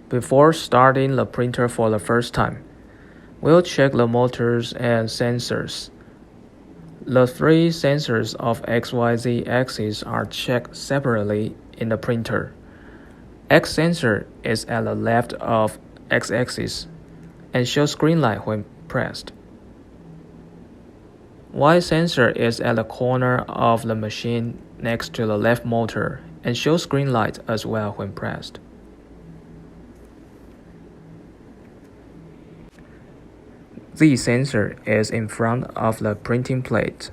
Before starting the printer for the first time, we'll check the motors and sensors. The three sensors of XYZ axis are checked separately in the printer. X sensor is at the left of X-axis and shows green light when pressed. Y sensor is at the corner of the machine next to the left motor and shows green light as well when pressed. Z sensor is in front of the printing plate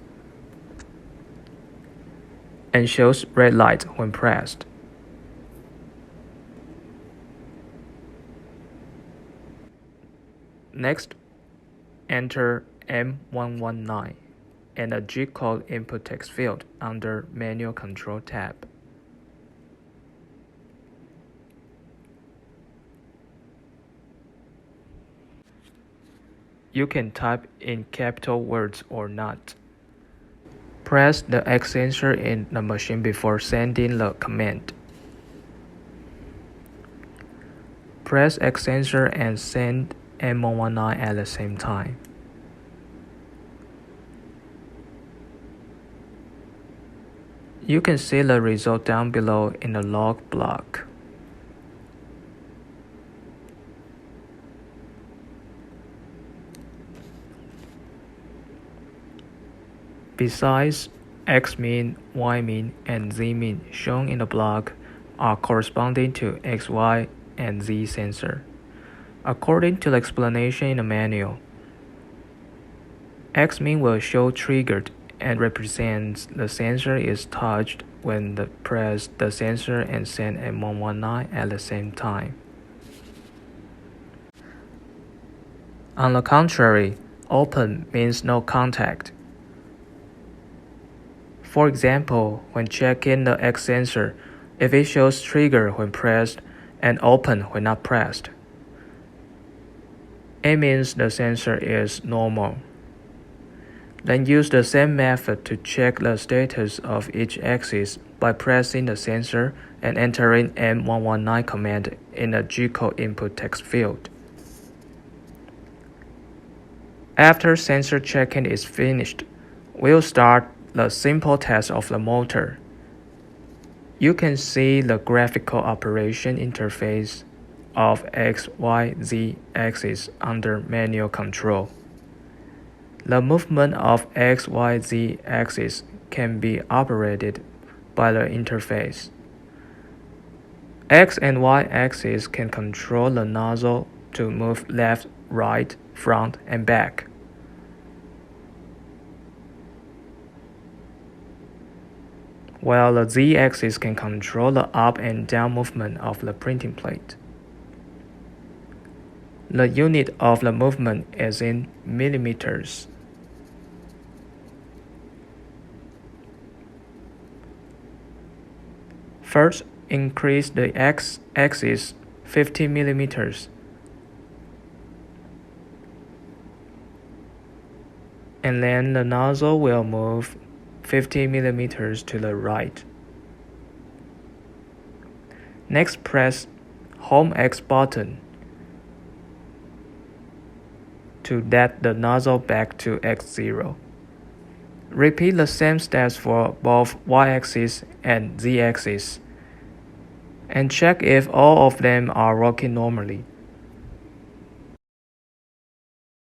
and shows red light when pressed. Next, enter M119 and a G-code input text field under Manual Control tab. You can type in capital words or not. Press the X sensor in the machine before sending the command. Press X sensor and send M119 at the same time. You can see the result down below in the log block. Besides, X-min, Y-min, and Z-min shown in the block are corresponding to X, Y, and Z sensor. According to the explanation in the manual, X-min will show triggered and represents the sensor is touched when press the sensor and send M119 at the same time. On the contrary, open means no contact. For example, when checking the X sensor, if it shows trigger when pressed and open when not pressed, it means the sensor is normal. Then use the same method to check the status of each axis by pressing the sensor and entering M119 command in the G-code input text field. After sensor checking is finished, we'll start the simple test of the motor. You can see the graphical operation interface of X, Y, Z axis under manual control. The movement of X, Y, Z axis can be operated by the interface. X and Y axis can control the nozzle to move left, right, front, and back. While the Z-axis can control the up and down movement of the printing plate. The unit of the movement is in millimeters. First, increase the X-axis 50 millimeters. And then the nozzle will move 50 millimeters to the right. Next, press Home X button to set the nozzle back to X0. Repeat the same steps for both Y-axis and Z-axis, and check if all of them are working normally.